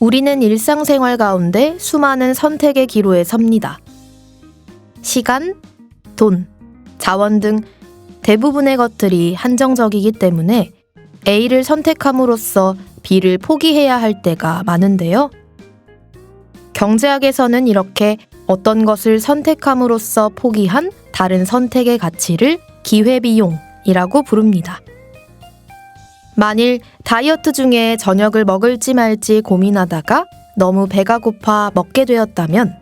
우리는 일상생활 가운데 수많은 선택의 기로에 섭니다. 시간, 돈, 자원 등 대부분의 것들이 한정적이기 때문에 A를 선택함으로써 B를 포기해야 할 때가 많은데요. 경제학에서는 이렇게 어떤 것을 선택함으로써 포기한 다른 선택의 가치를 기회비용이라고 부릅니다. 만일 다이어트 중에 저녁을 먹을지 말지 고민하다가 너무 배가 고파 먹게 되었다면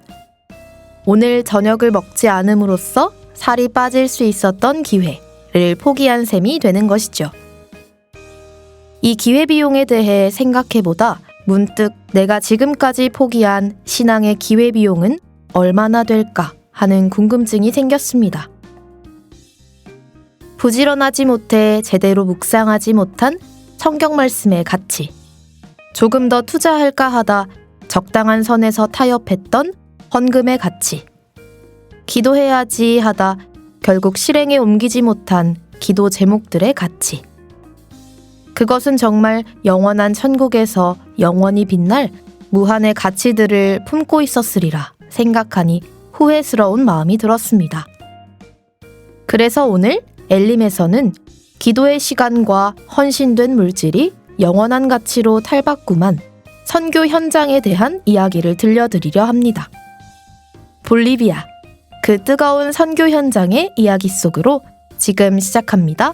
오늘 저녁을 먹지 않음으로써 살이 빠질 수 있었던 기회를 포기한 셈이 되는 것이죠. 이 기회비용에 대해 생각해보다 문득 내가 지금까지 포기한 신앙의 기회비용은 얼마나 될까 하는 궁금증이 생겼습니다. 부지런하지 못해 제대로 묵상하지 못한 성경 말씀의 가치, 조금 더 투자할까 하다 적당한 선에서 타협했던 헌금의 가치, 기도해야지 하다 결국 실행에 옮기지 못한 기도 제목들의 가치. 그것은 정말 영원한 천국에서 영원히 빛날 무한의 가치들을 품고 있었으리라 생각하니 후회스러운 마음이 들었습니다. 그래서 오늘 엘림에서는 기도의 시간과 헌신된 물질이 영원한 가치로 탈바꿈한 선교 현장에 대한 이야기를 들려드리려 합니다. 볼리비아, 그 뜨거운 선교 현장의 이야기 속으로 지금 시작합니다.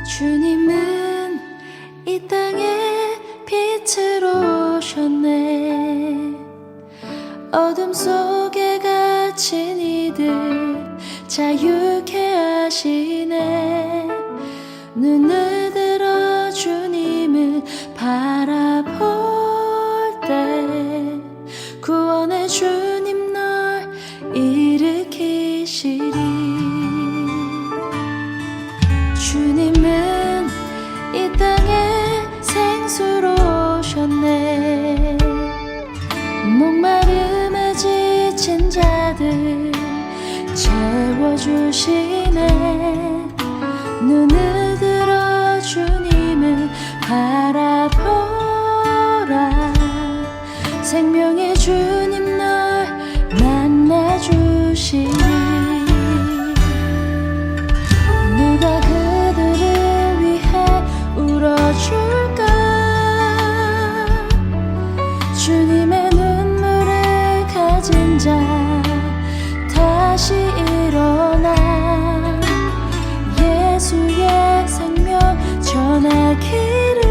주님은 이 땅에 빛으로 오셨네. 어둠 속에 갇힌 이들 자유케 하시네. 눈을 들어 주님을 바라볼 때 구원의 주님 널 일으키시리. 주님은 이 땅에 생수로 오셨네. 목마름에 지친 자들 채워주시네. 눈을 들어 주님을 바라보라. 생명의 주님 널 만나주시리. 누가 그들을 위해 울어줄까. 주님의 눈물을 가진 자 다시 일어나 예수의 생명 전하기를.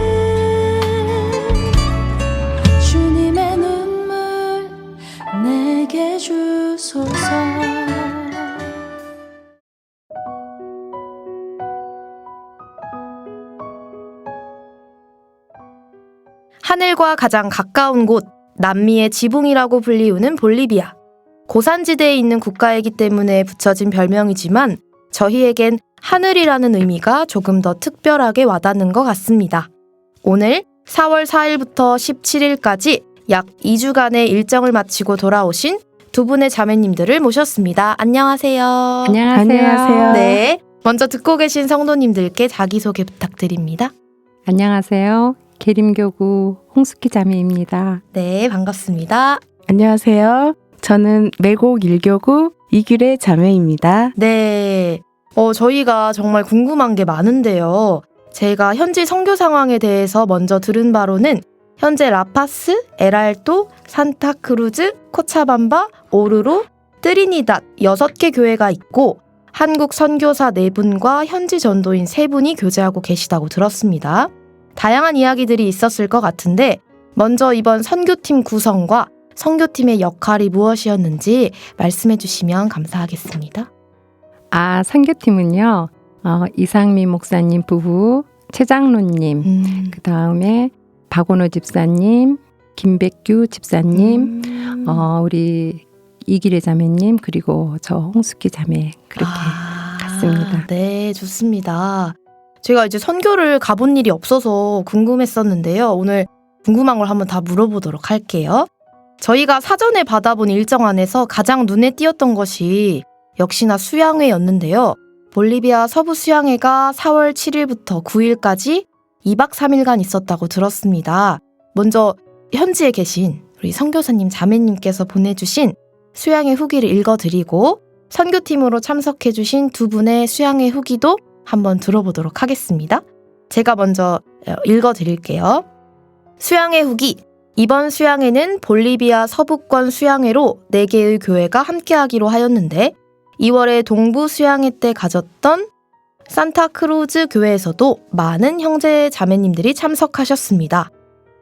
주님의 눈물 내게 주소서. 하늘과 가장 가까운 곳, 남미의 지붕이라고 불리우는 볼리비아. 고산지대에 있는 국가이기 때문에 붙여진 별명이지만 저희에겐 하늘이라는 의미가 조금 더 특별하게 와닿는 것 같습니다. 오늘 4월 4일부터 17일까지 약 2주간의 일정을 마치고 돌아오신 두 분의 자매님들을 모셨습니다. 안녕하세요. 안녕하세요. 네, 먼저 듣고 계신 성도님들께 자기소개 부탁드립니다. 안녕하세요. 계림교구 홍숙희 자매입니다. 네, 반갑습니다. 안녕하세요. 저는 매곡 일교구 이규래 자매입니다. 네, 저희가 정말 궁금한 게 많은데요. 제가 현지 선교 상황에 대해서 먼저 들은 바로는 현재 라파스, 에랄도, 산타크루즈, 코차밤바, 오르로, 트리니닷 6개 교회가 있고 한국 선교사 4분과 현지 전도인 3분이 교제하고 계시다고 들었습니다. 다양한 이야기들이 있었을 것 같은데 먼저 이번 선교팀 구성과 선교팀의 역할이 무엇이었는지 말씀해 주시면 감사하겠습니다. 선교팀은요. 이상미 목사님 부부, 최장로님, 그 다음에 박원호 집사님, 김백규 집사님, 우리 이길의 자매님, 그리고 저 홍숙희 자매 그렇게 갔습니다. 네, 좋습니다. 제가 이제 선교를 가본 일이 없어서 궁금했었는데요. 오늘 궁금한 걸 한번 다 물어보도록 할게요. 저희가 사전에 받아본 일정 안에서 가장 눈에 띄었던 것이 역시나 수양회였는데요. 볼리비아 서부 수양회가 4월 7일부터 9일까지 2박 3일간 있었다고 들었습니다. 먼저 현지에 계신 우리 선교사님 자매님께서 보내주신 수양회 후기를 읽어드리고 선교팀으로 참석해주신 두 분의 수양회 후기도 한번 들어보도록 하겠습니다. 제가 먼저 읽어드릴게요. 수양회 후기. 이번 수양회는 볼리비아 서부권 수양회로 4개의 교회가 함께하기로 하였는데 2월에 동부 수양회 때 가졌던 산타크루즈 교회에서도 많은 형제 자매님들이 참석하셨습니다.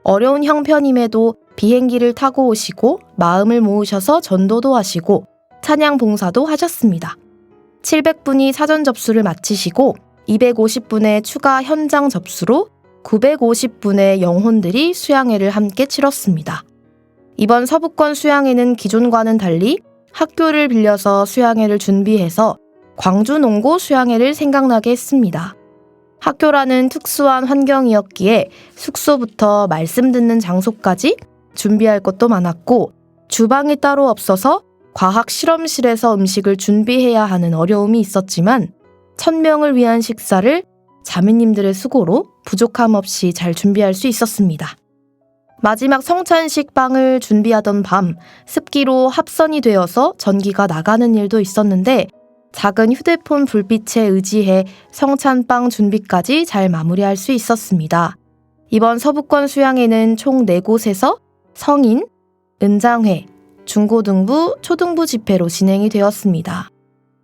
어려운 형편임에도 비행기를 타고 오시고 마음을 모으셔서 전도도 하시고 찬양 봉사도 하셨습니다. 700분이 사전 접수를 마치시고 250분의 추가 현장 접수로 950분의 영혼들이 수양회를 함께 치렀습니다. 이번 서부권 수양회는 기존과는 달리 학교를 빌려서 수양회를 준비해서 광주 농고 수양회를 생각나게 했습니다. 학교라는 특수한 환경이었기에 숙소부터 말씀 듣는 장소까지 준비할 것도 많았고 주방이 따로 없어서 과학 실험실에서 음식을 준비해야 하는 어려움이 있었지만 1000명을 위한 식사를 자매님들의 수고로 부족함 없이 잘 준비할 수 있었습니다. 마지막 성찬식 빵을 준비하던 밤 습기로 합선이 되어서 전기가 나가는 일도 있었는데 작은 휴대폰 불빛에 의지해 성찬빵 준비까지 잘 마무리할 수 있었습니다. 이번 서부권 수양회는 총 4곳에서 성인, 은장회, 중고등부, 초등부 집회로 진행이 되었습니다.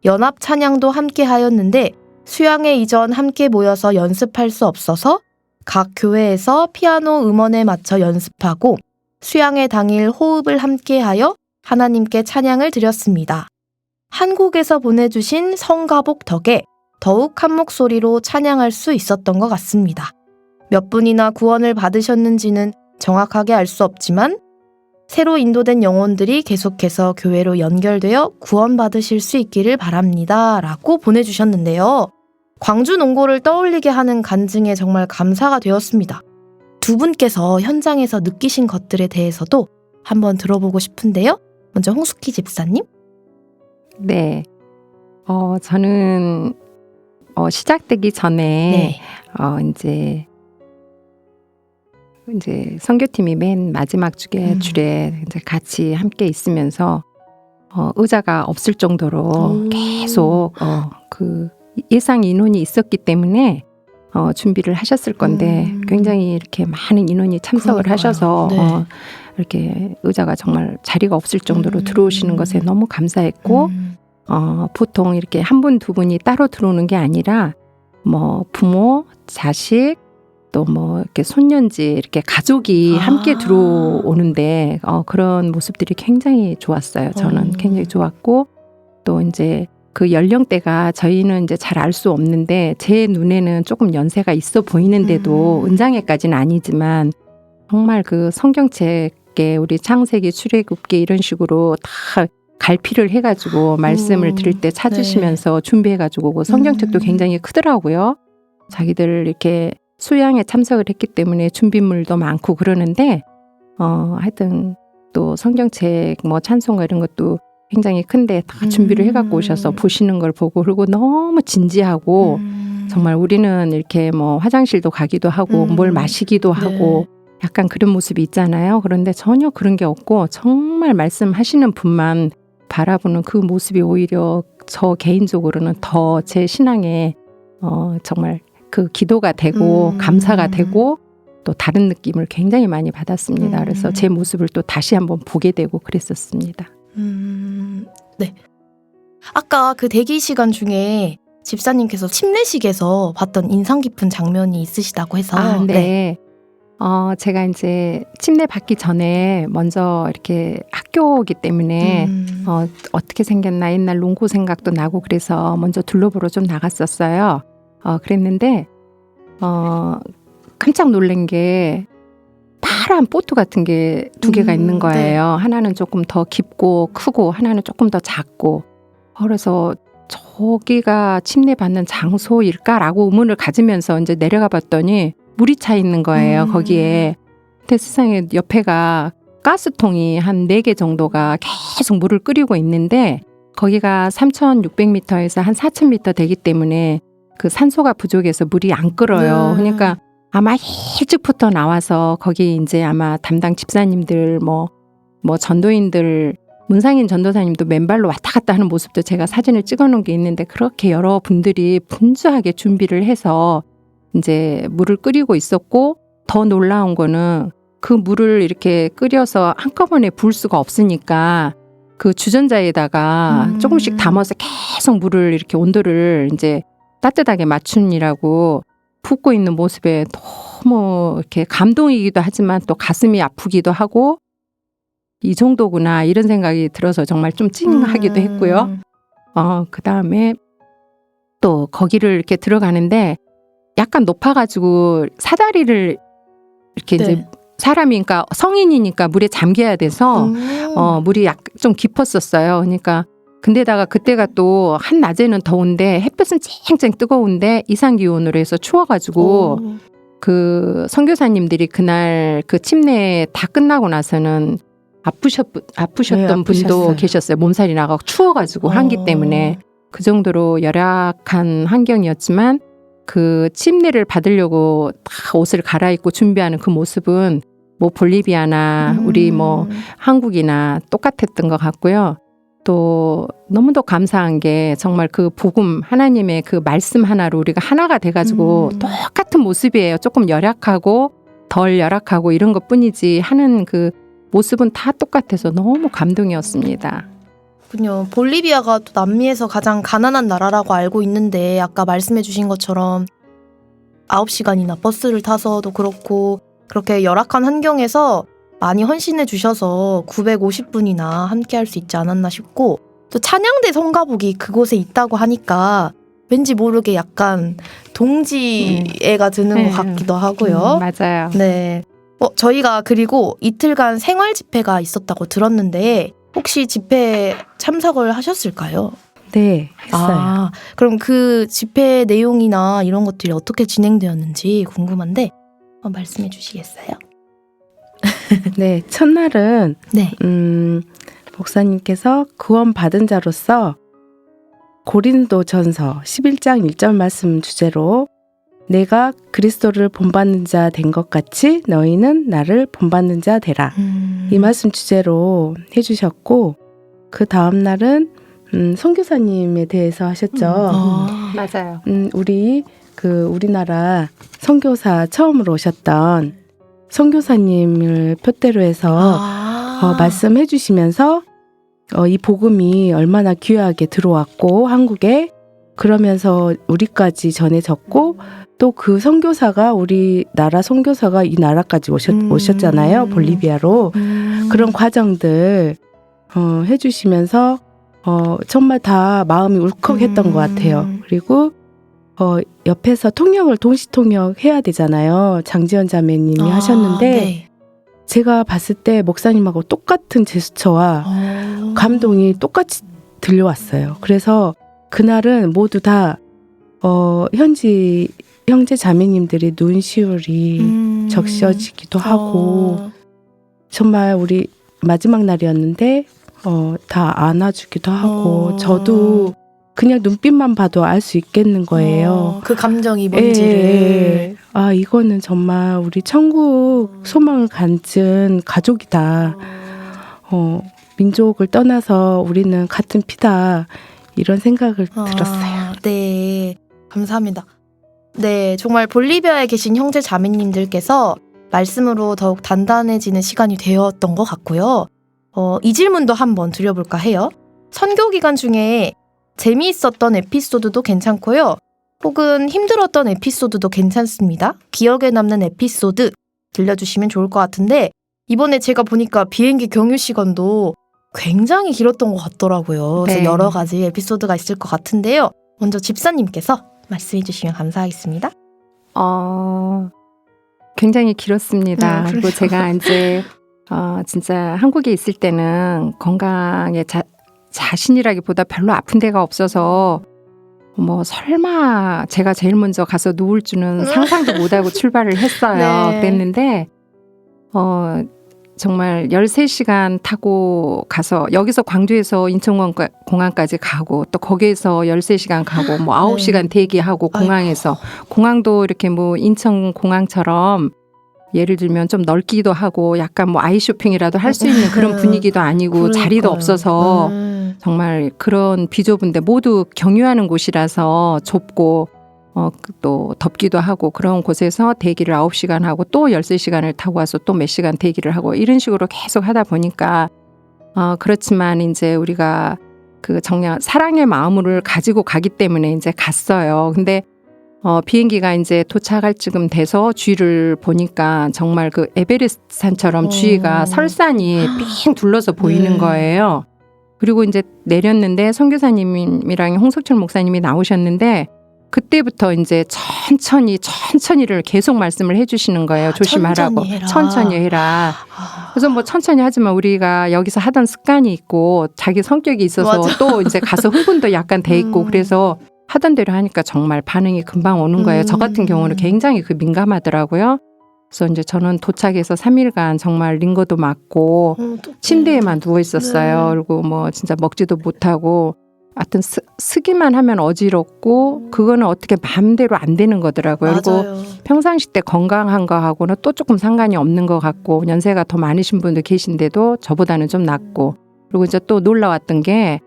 연합 찬양도 함께 하였는데 수양회 이전 함께 모여서 연습할 수 없어서 각 교회에서 피아노 음원에 맞춰 연습하고 수양회 당일 호흡을 함께하여 하나님께 찬양을 드렸습니다. 한국에서 보내주신 성가복 덕에 더욱 한 목소리로 찬양할 수 있었던 것 같습니다. 몇 분이나 구원을 받으셨는지는 정확하게 알 수 없지만 새로 인도된 영혼들이 계속해서 교회로 연결되어 구원받으실 수 있기를 바랍니다. 라고 보내주셨는데요. 광주 농고를 떠올리게 하는 간증에 정말 감사가 되었습니다. 두 분께서 현장에서 느끼신 것들에 대해서도 한번 들어보고 싶은데요. 먼저 홍숙희 집사님. 네. 저는 시작되기 전에 이제 선교팀이 맨 마지막 줄에 이제 같이 함께 있으면서 의자가 없을 정도로 계속 그 예상 인원이 있었기 때문에 준비를 하셨을 건데 굉장히 이렇게 많은 인원이 참석을 하셔서 이렇게 의자가 정말 자리가 없을 정도로 들어오시는 것에 너무 감사했고 보통 이렇게 한 분, 두 분이 따로 들어오는 게 아니라 뭐 부모, 자식 또 뭐 이렇게 손년지 이렇게 가족이 함께 들어오는데 그런 모습들이 굉장히 좋았어요. 저는 굉장히 좋았고 또 이제 그 연령대가 저희는 이제 잘 알 수 없는데 제 눈에는 조금 연세가 있어 보이는데도 은장애까지는 아니지만 정말 그 성경책에 우리 창세기, 출애굽기 이런 식으로 다 갈피를 해가지고 말씀을 들을 때 찾으시면서 준비해가지고 오고 성경책도 굉장히 크더라고요. 자기들 이렇게 수양에 참석을 했기 때문에 준비물도 많고 그러는데 하여튼 또 성경책 뭐 찬송가 이런 것도 굉장히 큰데 다 준비를 해갖고 오셔서 보시는 걸 보고 그리고 너무 진지하고 정말 우리는 이렇게 뭐 화장실도 가기도 하고 뭘 마시기도 하고 약간 그런 모습이 있잖아요. 그런데 전혀 그런 게 없고 정말 말씀하시는 분만 바라보는 그 모습이 오히려 저 개인적으로는 더 제 신앙에 정말 그 기도가 되고 감사가 되고 또 다른 느낌을 굉장히 많이 받았습니다. 그래서 제 모습을 또 다시 한번 보게 되고 그랬었습니다. 네. 아까 그 대기 시간 중에 집사님께서 침례식에서 봤던 인상 깊은 장면이 있으시다고 해서 네. 제가 이제 침례 받기 전에 먼저 이렇게 학교이기 때문에 어떻게 생겼나 옛날 농구 생각도 나고 그래서 먼저 둘러보러 좀 나갔었어요. 그랬는데 깜짝 놀란 게 파란 보트 같은 게 두 개가 있는 거예요. 하나는 조금 더 깊고 크고 하나는 조금 더 작고. 그래서 저기가 침례 받는 장소일까라고 의문을 가지면서 이제 내려가 봤더니 물이 차 있는 거예요. 거기에. 근데 세상에 옆에가 가스통이 한 4개 정도가 계속 물을 끓이고 있는데 거기가 3,600m에서 한 4,000m 되기 때문에 그 산소가 부족해서 물이 안 끓어요. 그러니까 아마 일찍부터 나와서 거기 이제 아마 담당 집사님들 뭐 전도인들 문상인 전도사님도 맨발로 왔다 갔다 하는 모습도 제가 사진을 찍어 놓은 게 있는데 그렇게 여러 분들이 분주하게 준비를 해서 이제 물을 끓이고 있었고 더 놀라운 거는 그 물을 이렇게 끓여서 한꺼번에 부을 수가 없으니까 그 주전자에다가 조금씩 담아서 계속 물을 이렇게 온도를 이제 따뜻하게 맞추느라고 붓고 있는 모습에 너무 이렇게 감동이기도 하지만 또 가슴이 아프기도 하고 이 정도구나 이런 생각이 들어서 정말 좀 찡하기도 했고요. 그 다음에 또 거기를 이렇게 들어가는데 약간 높아가지고 사다리를 이렇게 이제 사람이 그러니까 성인이니까 물에 잠겨야 돼서 물이 좀 깊었었어요. 그러니까 근데다가 그때가 또 한낮에는 더운데 햇볕은 쨍쨍 뜨거운데 이상 기온으로 해서 추워가지고 그 선교사님들이 그날 그 침례 다 끝나고 나서는 아프셨던 분도 계셨어요. 몸살이 나가고 추워가지고 한기 때문에 그 정도로 열악한 환경이었지만 그 침례를 받으려고 다 옷을 갈아입고 준비하는 그 모습은 뭐 볼리비아나 우리 뭐 한국이나 똑같았던 것 같고요. 또 너무도 감사한 게 정말 그 복음 하나님의 그 말씀 하나로 우리가 하나가 돼가지고 똑같은 모습이에요. 조금 열악하고 덜 열악하고 이런 것뿐이지 하는 그 모습은 다 똑같아서 너무 감동이었습니다. 그렇군요. 볼리비아가 또 남미에서 가장 가난한 나라라고 알고 있는데 아까 말씀해 주신 것처럼 9시간이나 버스를 타서도 그렇고 그렇게 열악한 환경에서 많이 헌신해 주셔서 950분이나 함께 할 수 있지 않았나 싶고 또 찬양대 성가복이 그곳에 있다고 하니까 왠지 모르게 약간 동지애가 드는 것 같기도 하고요. 맞아요. 네. 저희가 그리고 이틀간 생활 집회가 있었다고 들었는데 혹시 집회 참석을 하셨을까요? 네, 했어요. 그럼 그 집회 내용이나 이런 것들이 어떻게 진행되었는지 궁금한데 말씀해 주시겠어요? 네, 첫날은 네. 목사님께서 구원받은 자로서 고린도전서 11장 1절 말씀 주제로 내가 그리스도를 본받는 자 된 것 같이 너희는 나를 본받는 자 되라. 이 말씀 주제로 해주셨고 그 다음 날은 선교사님에 대해서 하셨죠. 맞아요. 우리나라 선교사 처음으로 오셨던 선교사님을 표대로 해서 말씀해 주시면서 이 복음이 얼마나 귀하게 들어왔고 한국에 그러면서 우리까지 전해졌고 또 그 선교사가 우리나라 선교사가 이 나라까지 오셨잖아요. 볼리비아로. 그런 과정들 해주시면서 정말 다 마음이 울컥했던 것 같아요. 그리고 옆에서 통역을 동시통역 해야 되잖아요. 장지연 자매님이 하셨는데 네. 제가 봤을 때 목사님하고 똑같은 제스처와 감동이 똑같이 들려왔어요. 그래서 그날은 모두 다 현지 형제 자매님들의 눈시울이 적셔지기도 하고 정말 우리 마지막 날이었는데 다 안아주기도 하고 저도 그냥 눈빛만 봐도 알 수 있겠는 거예요. 그 감정이 뭔지를. 이거는 정말 우리 천국 소망을 갖춘 가족이다. 민족을 떠나서 우리는 같은 피다. 이런 생각을 들었어요. 네, 감사합니다. 네, 정말 볼리비아에 계신 형제 자매님들께서 말씀으로 더욱 단단해지는 시간이 되었던 것 같고요. 이 질문도 한번 드려볼까 해요. 선교 기간 중에 재미있었던 에피소드도 괜찮고요. 혹은 힘들었던 에피소드도 괜찮습니다. 기억에 남는 에피소드 들려주시면 좋을 것 같은데 이번에 제가 보니까 비행기 경유 시간도 굉장히 길었던 것 같더라고요. 그래서 네. 여러 가지 에피소드가 있을 것 같은데요. 먼저 집사님께서 말씀해 주시면 감사하겠습니다. 굉장히 길었습니다. 그리고 그래요. 제가 이제 진짜 한국에 있을 때는 건강에 자신이라기보다 별로 아픈 데가 없어서 뭐 설마 제가 제일 먼저 가서 누울 줄은 상상도 못하고 출발을 했어요. 네. 그랬는데 정말 13시간 타고 가서 여기서 광주에서 인천공항까지 가고 또 거기에서 13시간 가고 뭐 9시간 대기하고 공항에서 공항도 이렇게 뭐 인천공항처럼 예를 들면 좀 넓기도 하고 약간 뭐 아이 쇼핑이라도 할 수 있는 그런 분위기도 아니고 자리도 없어서 정말 그런 비좁은데 모두 경유하는 곳이라서 좁고 또 덥기도 하고 그런 곳에서 대기를 9시간 하고 또 13시간을 타고 와서 또 몇 시간 대기를 하고 이런 식으로 계속 하다 보니까 그렇지만 이제 우리가 그 정말 사랑의 마음을 가지고 가기 때문에 이제 갔어요. 근데 비행기가 이제 도착할 즈음 돼서 주위를 보니까 정말 그 에베레스트 산처럼 주위가 설산이 삥 둘러서 보이는 거예요. 그리고 이제 내렸는데 선교사님이랑 홍석철 목사님이 나오셨는데 그때부터 이제 천천히를 계속 말씀을 해주시는 거예요. 조심하라고. 천천히 해라. 그래서 뭐 천천히 하지만 우리가 여기서 하던 습관이 있고 자기 성격이 있어서 또 이제 가서 흥분도 약간 돼 있고 그래서 하던 대로 하니까 정말 반응이 금방 오는 거예요. 저 같은 경우는 굉장히 민감하더라고요. 그래서 이제 저는 도착해서 3일간 정말 링거도 맞고 침대에만 누워 있었어요. 그리고 뭐 진짜 먹지도 못하고 하여튼 쓰기만 하면 어지럽고 그거는 어떻게 마음대로 안 되는 거더라고요. 그리고 평상시 때 건강한 거하고는 또 조금 상관이 없는 것 같고 연세가 더 많으신 분도 계신데도 저보다는 좀 낫고 그리고 이제 또 놀라웠던 게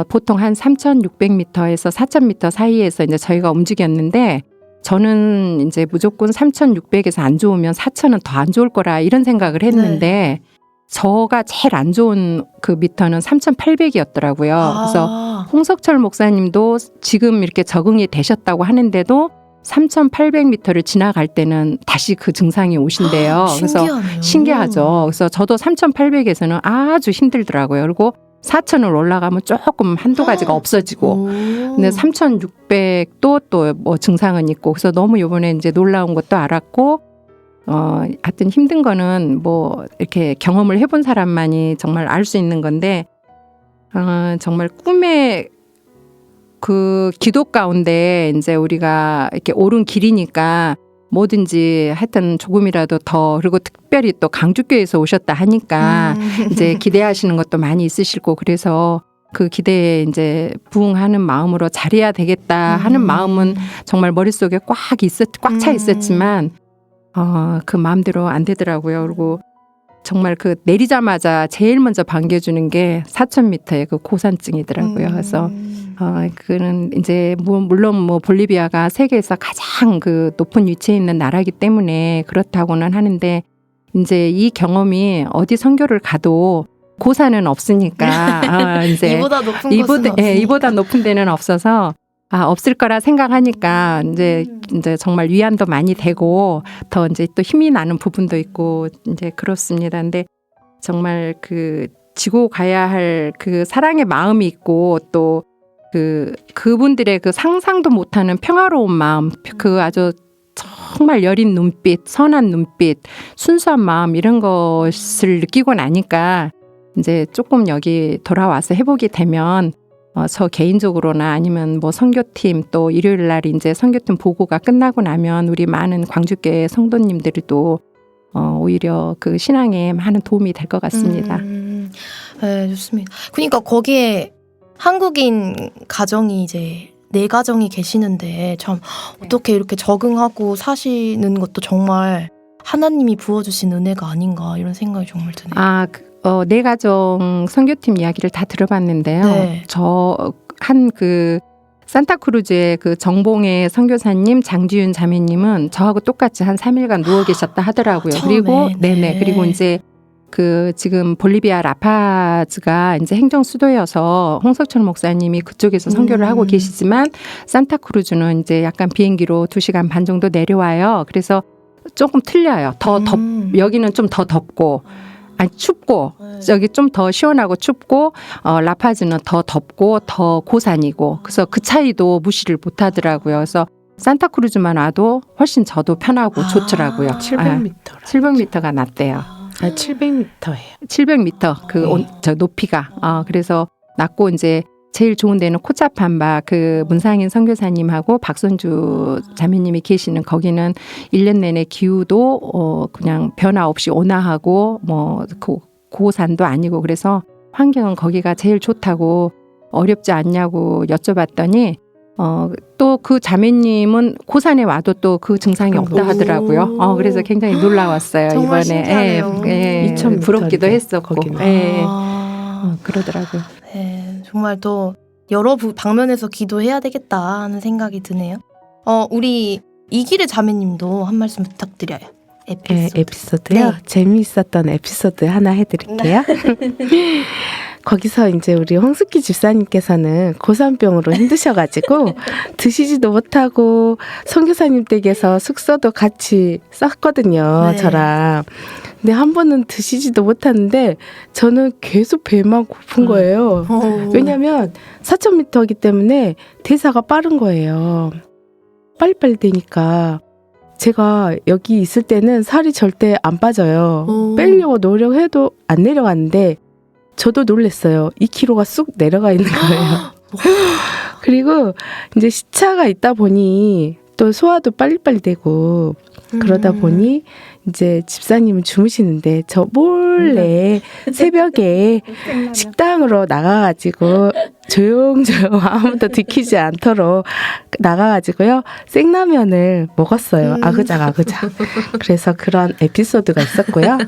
보통 한 3,600m에서 4,000m 사이에서 이제 저희가 움직였는데 저는 이제 무조건 3,600에서 안 좋으면 4,000은 더 안 좋을 거라 이런 생각을 했는데 저가 제일 안 좋은 그 미터는 3,800이었더라고요. 그래서 홍석철 목사님도 지금 이렇게 적응이 되셨다고 하는데도 3,800m를 지나갈 때는 다시 그 증상이 오신대요. 그래서 신기하죠. 그래서 저도 3,800에서는 아주 힘들더라고요. 그리고 4,000을 올라가면 조금 한두 가지가 없어지고 근데 3,600도 또 뭐 증상은 있고 그래서 너무 이번에 이제 놀라운 것도 알았고 하여튼 힘든 거는 뭐 이렇게 경험을 해본 사람만이 정말 알 수 있는 건데 정말 꿈의 그 기도 가운데 이제 우리가 이렇게 옳은 길이니까 뭐든지 하여튼 조금이라도 더 그리고 특별히 또 강주교에서 오셨다 하니까 이제 기대하시는 것도 많이 있으시고 그래서 그 기대에 이제 부응하는 마음으로 잘해야 되겠다 하는 마음은 정말 머릿속에 꽉 차 있었지만 그 마음대로 안 되더라고요. 그리고 정말 그 내리자마자 제일 먼저 반겨주는 게 4,000m의 그 고산증이더라고요. 그래서 그는 이제 물론 뭐 볼리비아가 세계에서 가장 그 높은 위치에 있는 나라이기 때문에 그렇다고는 하는데 이제 이 경험이 어디 선교를 가도 고산은 없으니까 이제 이보다 높은 곳은 없으니까. 이보다 높은 데는 없어서 없을 거라 생각하니까 이제 정말 위안도 많이 되고 더 이제 또 힘이 나는 부분도 있고 이제 그렇습니다. 근데 정말 그 지고 가야 할 그 사랑의 마음이 있고 또 그분들의 그 상상도 못하는 평화로운 마음, 그 아주 정말 여린 눈빛, 선한 눈빛, 순수한 마음 이런 것을 느끼고 나니까 이제 조금 여기 돌아와서 해보게 되면 저 개인적으로나 아니면 뭐 선교팀 또 일요일 날 이제 선교팀 보고가 끝나고 나면 우리 많은 광주교회 성도님들도 오히려 그 신앙에 많은 도움이 될 것 같습니다. 네, 좋습니다. 그러니까 거기에 한국인 가정이 이제 4가정이 계시는데 참 어떻게 이렇게 적응하고 사시는 것도 정말 하나님이 부어주신 은혜가 아닌가 이런 생각이 정말 드네요. 네 가정 선교팀 이야기를 다 들어봤는데요. 네. 저 한 그 산타크루즈의 그 정봉의 선교사님 장지윤 자매님은 저하고 똑같이 한 3일간 누워 계셨다 하더라고요. 처음에, 그리고 네. 그리고 이제 그 지금 볼리비아 라파즈가 이제 행정 수도여서 홍석철 목사님이 그쪽에서 선교를 하고 계시지만 산타크루즈는 이제 약간 비행기로 2시간 반 정도 내려와요. 그래서 조금 틀려요. 여기는 좀 더 덥고 아니 춥고 여기 좀 더 시원하고 춥고 라파즈는 더 덥고 더 고산이고 그래서 그 차이도 무시를 못하더라고요. 그래서 산타크루즈만 와도 훨씬 저도 편하고 좋더라고요. 700m. 700m가 낮대요. 700m예요. 700m 저 높이가 그래서 낮고 이제 제일 좋은 데는 코차팜바 그 문상인 선교사님하고 박선주 자매님이 계시는 거기는 1년 내내 기후도 그냥 변화 없이 온화하고 뭐 고산도 아니고 그래서 환경은 거기가 제일 좋다고 어렵지 않냐고 여쭤봤더니 또 그 자매님은 고산에 와도 또 그 증상이 없다 하더라고요. 그래서 굉장히 놀라웠어요. 정말 이번에 신기하네요. 2000 부럽기도 했었고. 거기는. 예. 그러더라고요. 네, 정말 또 여러 방면에서 기도해야 되겠다 하는 생각이 드네요. 우리 이길의 자매님도 한 말씀 부탁드려요. 에피소드요? 네. 재미있었던 에피소드 하나 해드릴게요. 거기서 이제 우리 홍숙기 집사님께서는 고산병으로 힘드셔가지고 드시지도 못하고 선교사님 댁에서 숙소도 같이 썼거든요. 네. 저랑. 근데 한 번은 드시지도 못하는데 저는 계속 배만 고픈 거예요. 왜냐면 4,000m이기 때문에 대사가 빠른 거예요. 빨리빨리 되니까. 제가 여기 있을 때는 살이 절대 안 빠져요. 빼려고 노력해도 안 내려가는데 저도 놀랐어요. 2kg가 쑥 내려가 있는 거예요. 그리고 이제 시차가 있다 보니 또 소화도 빨리빨리 되고 그러다 보니 이제 집사님은 주무시는데 저 몰래 새벽에 식당으로 나가가지고 조용조용 아무도 들키지 않도록 나가가지고요 생라면을 먹었어요. 아그작. 그래서 그런 에피소드가 있었고요.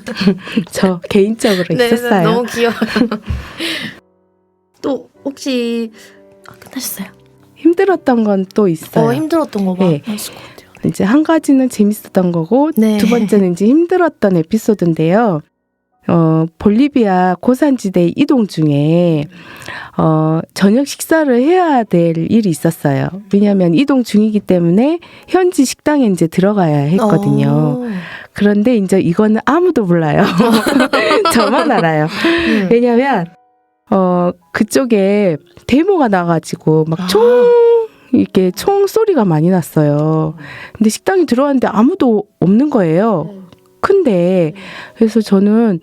저 개인적으로 있었어요. 너무 귀여워요. 또 혹시 끝나셨어요? 힘들었던 건 또 있어요. 힘들었던 거 네. 많았을 것 같아요. 이제 한 가지는 재밌었던 거고 네. 두 번째는 이제 힘들었던 에피소드인데요. 볼리비아 고산지대 이동 중에 저녁 식사를 해야 될 일이 있었어요. 왜냐하면 이동 중이기 때문에 현지 식당에 이제 들어가야 했거든요. 그런데 이제 이거는 아무도 몰라요. 저만 알아요. 왜냐하면 그쪽에 데모가 나가지고 막 이렇게 총 소리가 많이 났어요. 근데 식당에 들어왔는데 아무도 없는 거예요. 큰데 그래서 저는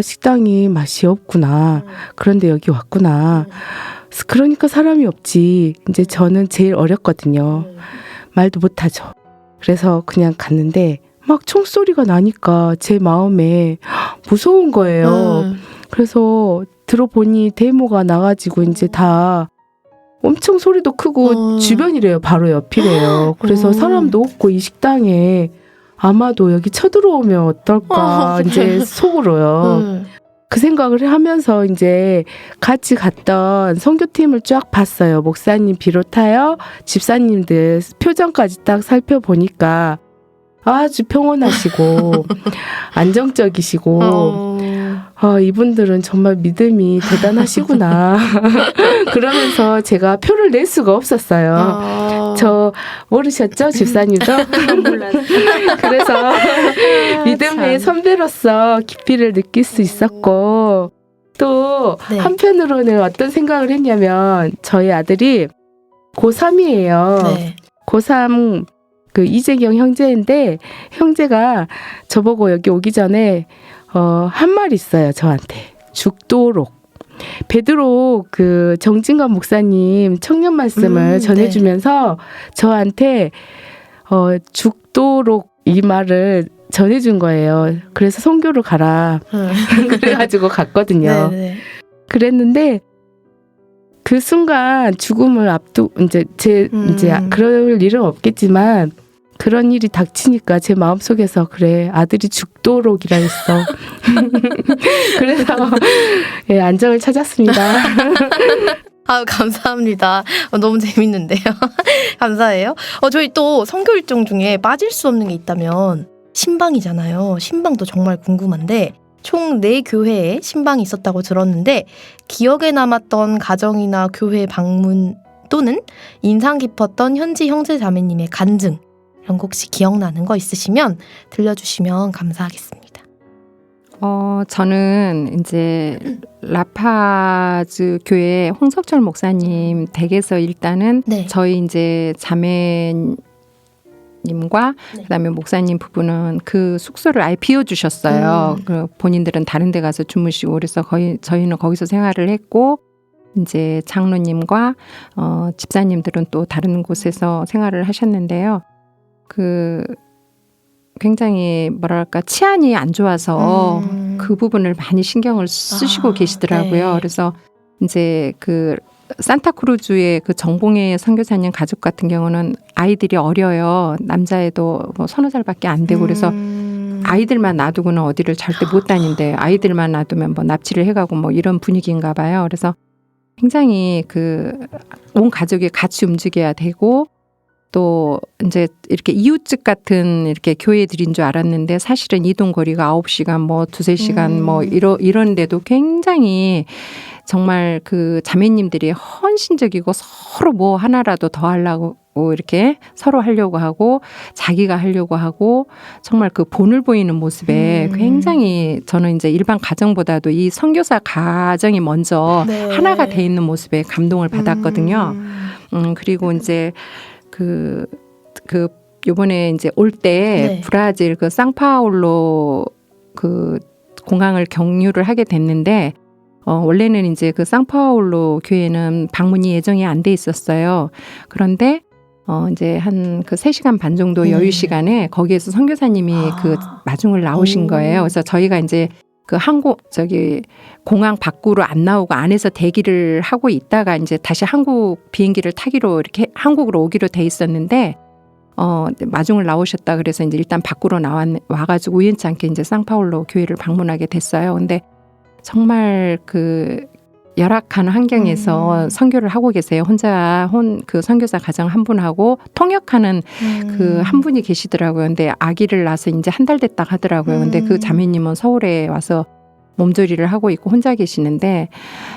식당이 맛이 없구나. 그런데 여기 왔구나. 그러니까 사람이 없지. 이제 저는 제일 어렸거든요. 말도 못하죠. 그래서 그냥 갔는데 막 총소리가 나니까 제 마음에 무서운 거예요. 그래서 들어보니 데모가 나가지고 이제 다 엄청 소리도 크고 주변이래요. 바로 옆이래요. 그래서 사람도 없고 이 식당에 아마도 여기 쳐들어오면 어떨까 이제 속으로요. 그 생각을 하면서 이제 같이 갔던 선교팀을 쫙 봤어요. 목사님 비롯하여 집사님들 표정까지 딱 살펴보니까 아주 평온하시고 안정적이시고 이분들은 정말 믿음이 대단하시구나. 그러면서 제가 표를 낼 수가 없었어요. 저 모르셨죠? 집사님도? 그래서 믿음의 선배로서 깊이를 느낄 수 있었고 또 네. 한편으로는 어떤 생각을 했냐면 저희 아들이 고3이에요. 네. 고3 그 이재경 형제인데 형제가 저보고 여기 오기 전에 한 말 있어요. 저한테. 죽도록. 베드로 그 정진관 목사님 청년 말씀을 전해주면서 저한테 죽도록 이 말을 전해준 거예요. 그래서 선교를 가라. 그래가지고 갔거든요. 네네. 그랬는데 그 순간 죽음을 이제 이제 그럴 일은 없겠지만 그런 일이 닥치니까 제 마음속에서 그래 아들이 죽도록이라 했어. 그래서 예, 안정을 찾았습니다. 감사합니다. 너무 재밌는데요. 감사해요. 저희 또 선교 일정 중에 빠질 수 없는 게 있다면 신방이잖아요. 신방도 정말 궁금한데 총 4교회에 신방이 있었다고 들었는데 기억에 남았던 가정이나 교회 방문 또는 인상 깊었던 현지 형제 자매님의 간증 혹시 기억나는 거 있으시면 들려주시면 감사하겠습니다. 저는 이제 라파즈 교회 홍석철 목사님 댁에서 일단은 네. 저희 이제 자매님과 네. 그다음에 목사님 부부는 그 숙소를 아예 비워주셨어요. 그 본인들은 다른 데 가서 주무시고 그래서 저희는 거기서 생활을 했고 이제 장로님과 집사님들은 또 다른 곳에서 생활을 하셨는데요. 그 굉장히 뭐랄까 치안이 안 좋아서 그 부분을 많이 신경을 쓰시고 계시더라고요. 네. 그래서 이제 그 산타크루즈의 그 정봉의 선교사님 가족 같은 경우는 아이들이 어려요. 남자애도 뭐 30살밖에 안 되고 그래서 아이들만 놔두고는 어디를 절대 못 다닌대. 아이들만 놔두면 뭐 납치를 해가고 뭐 이런 분위기인가 봐요. 그래서 굉장히 그 온 가족이 같이 움직여야 되고 또 이제 이렇게 이웃집 같은 이렇게 교회들인 줄 알았는데 사실은 이동 거리가 9시간 뭐 2-3시간 뭐 이런데도 굉장히 정말 그 자매님들이 헌신적이고 서로 뭐 하나라도 더 하려고 이렇게 서로 하려고 하고 자기가 하려고 하고 정말 그 본을 보이는 모습에 굉장히 저는 이제 일반 가정보다도 이 선교사 가정이 먼저 네. 하나가 돼 있는 모습에 감동을 받았거든요. 그리고 이제 그 요번에 이제 올 때 네. 브라질 그 상파울로 그 공항을 경유를 하게 됐는데 원래는 이제 그 상파울로 교회는 방문이 예정이 안 돼 있었어요. 그런데 이제 한 그 3시간 반 정도 여유 시간에 거기에서 선교사님이 그 마중을 나오신 거예요. 그래서 저희가 이제 그 공항 밖으로 안 나오고 안에서 대기를 하고 있다가 이제 다시 한국 비행기를 타기로 이렇게 한국으로 오기로 돼 있었는데 마중을 나오셨다 그래서 이제 일단 밖으로 와가지고 우연치 않게 이제 상파울로 교회를 방문하게 됐어요. 근데 정말 그 열악한 환경에서 선교를 하고 계세요. 혼자 그 선교사 가정 한 분하고 통역하는 그 한 분이 계시더라고요. 근데 아기를 낳아서 이제 한 달 됐다 하더라고요. 근데 그 자매님은 서울에 와서 몸조리를 하고 있고 혼자 계시는데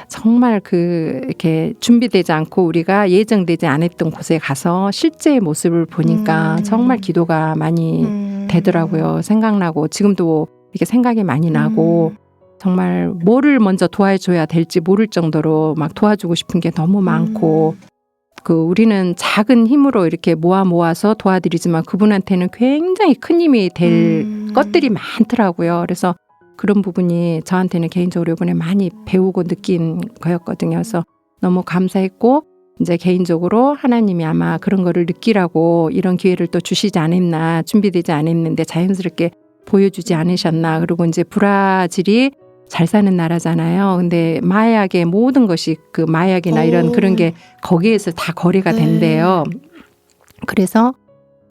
정말 그 이렇게 준비되지 않고 우리가 예정되지 않았던 곳에 가서 실제의 모습을 보니까 정말 기도가 많이 되더라고요. 생각나고 지금도 이렇게 생각이 많이 나고 정말 뭐를 먼저 도와줘야 될지 모를 정도로 막 도와주고 싶은 게 너무 많고 그 우리는 작은 힘으로 이렇게 모아서 도와드리지만 그분한테는 굉장히 큰 힘이 될 것들이 많더라고요. 그래서 그런 부분이 저한테는 개인적으로 이번에 많이 배우고 느낀 거였거든요. 그래서 너무 감사했고 이제 개인적으로 하나님이 아마 그런 거를 느끼라고 이런 기회를 또 주시지 않았나, 준비되지 않았는데 자연스럽게 보여주지 않으셨나. 그리고 이제 브라질이 잘 사는 나라잖아요. 근데 마약의 모든 것이 그 마약이나 이런 그런 게 거기에서 다 거래가 된대요. 그래서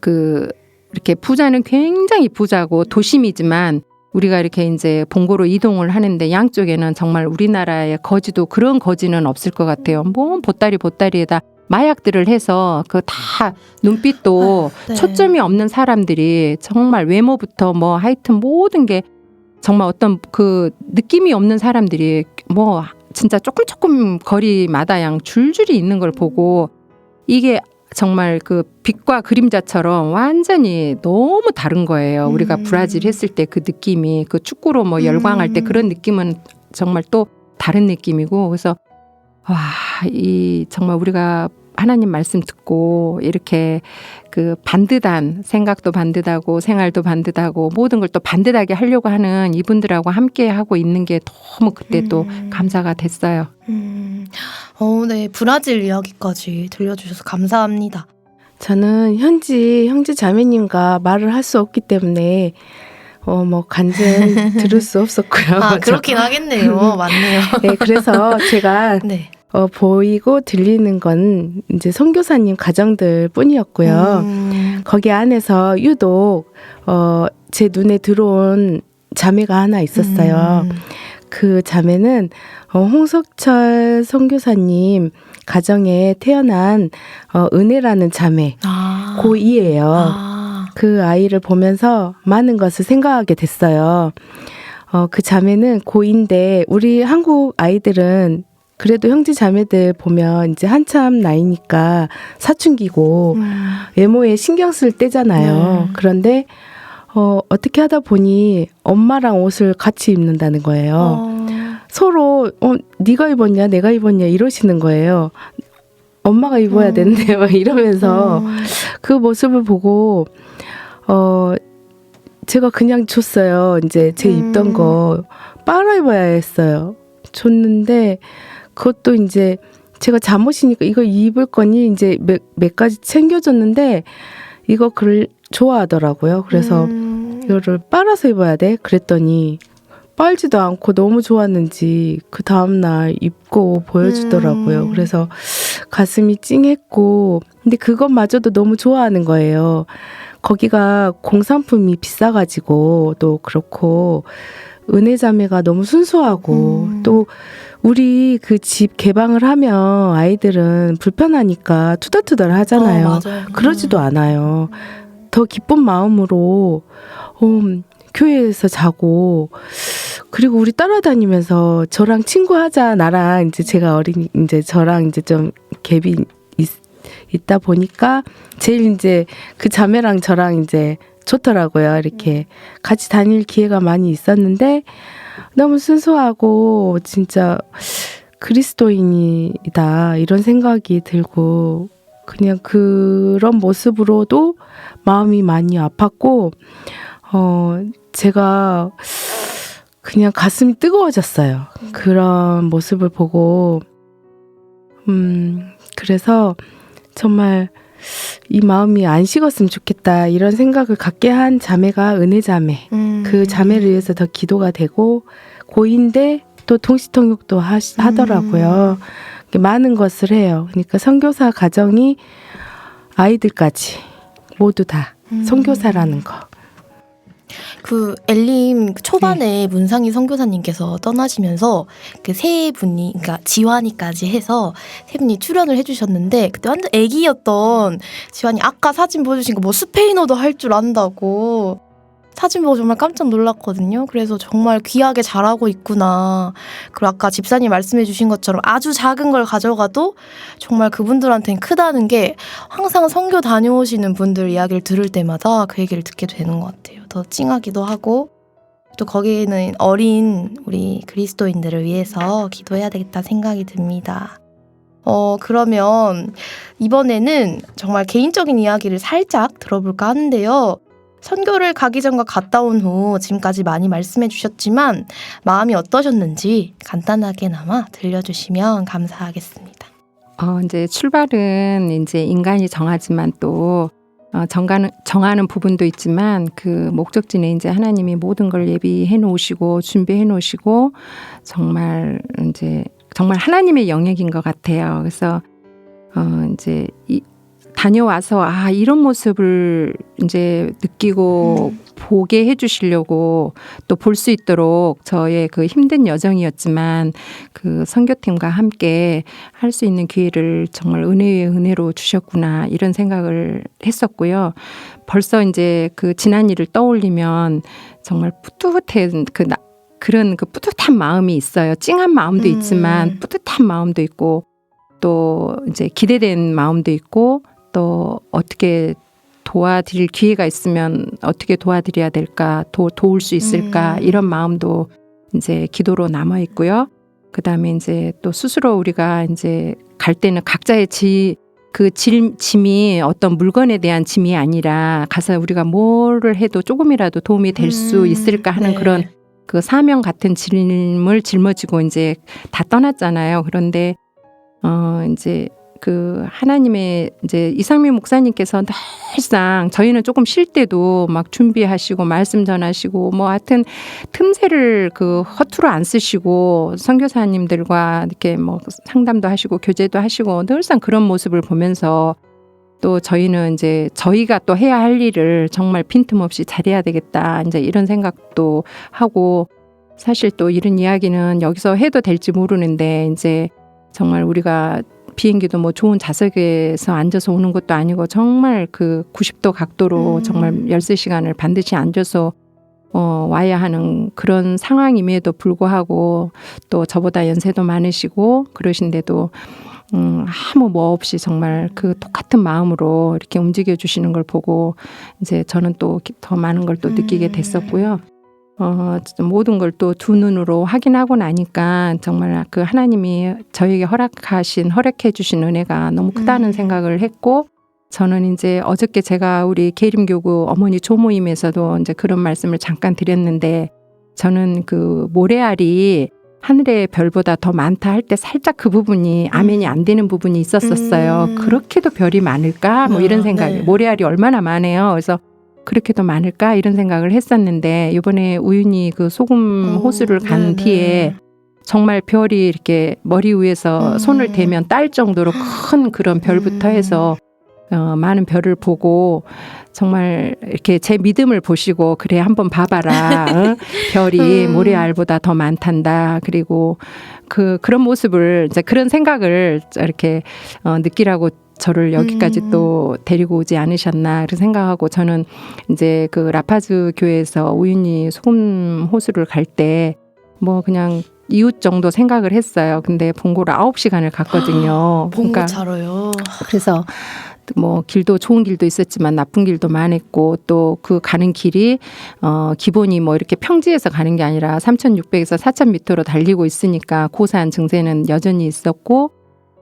그 이렇게 부자는 굉장히 부자고 도심이지만 우리가 이렇게 이제 본고로 이동을 하는데 양쪽에는 정말 우리나라의 거지도 그런 거지는 없을 것 같아요. 뭐 보따리에다 마약들을 해서 그 다 눈빛도 네. 초점이 없는 사람들이 정말 외모부터 뭐 하여튼 모든 게 정말 어떤 그 느낌이 없는 사람들이 뭐 진짜 조금 거리 마다양 줄줄이 있는 걸 보고 이게 정말 그 빛과 그림자처럼 완전히 너무 다른 거예요. 우리가 브라질 했을 때 그 느낌이 그 축구로 뭐 열광할 때 그런 느낌은 정말 또 다른 느낌이고 그래서 와, 이 정말 우리가 하나님 말씀 듣고 이렇게 그 반듯한 생각도 반듯하고 생활도 반듯하고 모든 걸 또 반듯하게 하려고 하는 이분들하고 함께 하고 있는 게 너무 그때 또 감사가 됐어요. 네, 브라질 이야기까지 들려주셔서 감사합니다. 저는 현지 형제 자매님과 말을 할 수 없기 때문에 뭐 간증 들을 수 없었고요. 아, 그렇긴 하겠네요. 맞네요. 네, 그래서 제가 네. 보이고 들리는 건 이제 선교사님 가정들 뿐이었고요. 거기 안에서 유독 제 눈에 들어온 자매가 하나 있었어요. 그 자매는 홍석철 선교사님 가정에 태어난 은혜라는 자매, 고2예요. 그 아이를 보면서 많은 것을 생각하게 됐어요. 그 자매는 고2인데 우리 한국 아이들은 그래도 형제 자매들 보면 이제 한참 나이니까 사춘기고 외모에 신경 쓸 때잖아요. 네. 그런데 어떻게 하다 보니 엄마랑 옷을 같이 입는다는 거예요. 서로 네가 입었냐 내가 입었냐 이러시는 거예요. 엄마가 입어야 되는데 막 이러면서 그 모습을 보고 제가 그냥 줬어요. 이제 제 입던 거 빨아 입어야 했어요. 줬는데 그것도 이제 제가 잠옷이니까 이거 입을 거니 이제 몇 가지 챙겨줬는데 이거 글 좋아하더라고요. 그래서 이거를 빨아서 입어야 돼. 그랬더니 빨지도 않고 너무 좋았는지 그 다음날 입고 보여주더라고요. 그래서 가슴이 찡했고 근데 그것마저도 너무 좋아하는 거예요. 거기가 공산품이 비싸가지고 또 그렇고 은혜자매가 너무 순수하고 또 우리 그 집 개방을 하면 아이들은 불편하니까 투덜투덜 하잖아요. 맞아요. 그러지도 않아요. 더 기쁜 마음으로 교회에서 자고 그리고 우리 따라다니면서 저랑 친구하자 나랑 이제 제가 어린 이제 저랑 이제 좀 갭이 있다 보니까 제일 이제 그 자매랑 저랑 이제 좋더라고요. 이렇게 같이 다닐 기회가 많이 있었는데 너무 순수하고 진짜 그리스도인이다 이런 생각이 들고 그냥 그런 모습으로도 마음이 많이 아팠고 제가 그냥 가슴이 뜨거워졌어요. 그런 모습을 보고 그래서 정말 이 마음이 안 식었으면 좋겠다 이런 생각을 갖게 한 자매가 은혜자매 그 자매를 위해서 더 기도가 되고 고인데 또 통시통역도 하더라고요. 많은 것을 해요. 그러니까 선교사 가정이 아이들까지 모두 다 선교사라는 거. 그 엘림 초반에 문상희 선교사님께서 떠나시면서 그 세 분이 그러니까 지환이까지 해서 세 분이 출연을 해주셨는데 그때 완전 애기였던 지환이 아까 사진 보여주신 거 뭐 스페인어도 할 줄 안다고 사진 보고 정말 깜짝 놀랐거든요. 그래서 정말 귀하게 잘하고 있구나. 그리고 아까 집사님 말씀해 주신 것처럼 아주 작은 걸 가져가도 정말 그분들한테는 크다는 게 항상 선교 다녀오시는 분들 이야기를 들을 때마다 그 얘기를 듣게 되는 것 같아요. 더 찡하기도 하고 또 거기에는 어린 우리 그리스도인들을 위해서 기도해야 되겠다 생각이 듭니다. 그러면 이번에는 정말 개인적인 이야기를 살짝 들어볼까 하는데요. 선교를 가기 전과 갔다 온 후 지금까지 많이 말씀해 주셨지만 마음이 어떠셨는지 간단하게나마 들려주시면 감사하겠습니다. 이제 출발은 이제 인간이 정하지만 또 정하는 부분도 있지만 그 목적지는 이제 하나님이 모든 걸 예비해 놓으시고 준비해 놓으시고 정말 하나님의 영역인 것 같아요. 그래서 이제 다녀와서 이런 모습을 이제 느끼고 보게 해주시려고 또 볼 수 있도록 저의 그 힘든 여정이었지만 그 선교팀과 함께 할 수 있는 기회를 정말 은혜의 은혜로 주셨구나 이런 생각을 했었고요. 벌써 이제 그 지난 일을 떠올리면 정말 뿌듯한 그런 그 뿌듯한 마음이 있어요. 찡한 마음도 있지만 뿌듯한 마음도 있고 또 이제 기대된 마음도 있고 또 어떻게 도와드릴 기회가 있으면 어떻게 도와드려야 될까, 도울 수 있을까 이런 마음도 이제 기도로 남아 있고요. 그다음에 이제 또 스스로 우리가 이제 갈 때는 각자의 짐이 어떤 물건에 대한 짐이 아니라 가서 우리가 뭐를 해도 조금이라도 도움이 될 수 있을까 하는 네. 그런 그 사명 같은 짐을 짊어지고 이제 다 떠났잖아요. 그런데 이제 그 하나님의 이제 이상민 목사님께서 늘상 저희는 조금 쉴 때도 막 준비하시고 말씀 전하시고 뭐 하여튼 틈새를 그 허투루 안 쓰시고 선교사님들과 이렇게 뭐 상담도 하시고 교제도 하시고 늘상 그런 모습을 보면서 또 저희는 이제 저희가 또 해야 할 일을 정말 빈틈없이 잘해야 되겠다 이제 이런 생각도 하고 사실 또 이런 이야기는 여기서 해도 될지 모르는데 이제 정말 우리가 비행기도 뭐 좋은 좌석에서 앉아서 오는 것도 아니고 정말 그 90도 각도로 정말 13시간을 반드시 앉아서 와야 하는 그런 상황임에도 불구하고 또 저보다 연세도 많으시고 그러신데도 아무 뭐 없이 정말 그 똑같은 마음으로 이렇게 움직여 주시는 걸 보고 이제 저는 또 더 많은 걸 또 느끼게 됐었고요. 모든 걸 또 두 눈으로 확인하고 나니까 정말 그 하나님이 저에게 허락해 주신 은혜가 너무 크다는 생각을 했고, 저는 이제 어저께 제가 우리 계림교구 어머니 조모임에서도 이제 그런 말씀을 잠깐 드렸는데, 저는 그 모래알이 하늘의 별보다 더 많다 할 때 살짝 그 부분이 아멘이 안 되는 부분이 있었었어요. 그렇게도 별이 많을까? 뭐 이런 생각이. 네. 모래알이 얼마나 많아요. 그래서 그렇게도 많을까? 이런 생각을 했었는데, 이번에 우연히 그 소금 호수를 간 뒤에 정말 별이 이렇게 머리 위에서 손을 대면 딸 정도로 큰 그런 별부터 해서 많은 별을 보고 정말 이렇게 제 믿음을 보시고, 그래 한번 봐봐라. 별이 모래알보다 더 많단다. 그리고 그런 모습을 이제 그런 생각을 이렇게 느끼라고 저를 여기까지 또 데리고 오지 않으셨나 그런 생각하고, 저는 이제 그 라파즈 교회에서 우연히 소금 호수를 갈 때 뭐 그냥 이웃 정도 생각을 했어요. 근데 본고를 9시간을 갔거든요. 본고 차로요. 그래서 뭐 길도 좋은 길도 있었지만 나쁜 길도 많았고, 또 그 가는 길이 기본이 뭐 이렇게 평지에서 가는 게 아니라 3,600에서 4,000m로 달리고 있으니까 고산 증세는 여전히 있었고,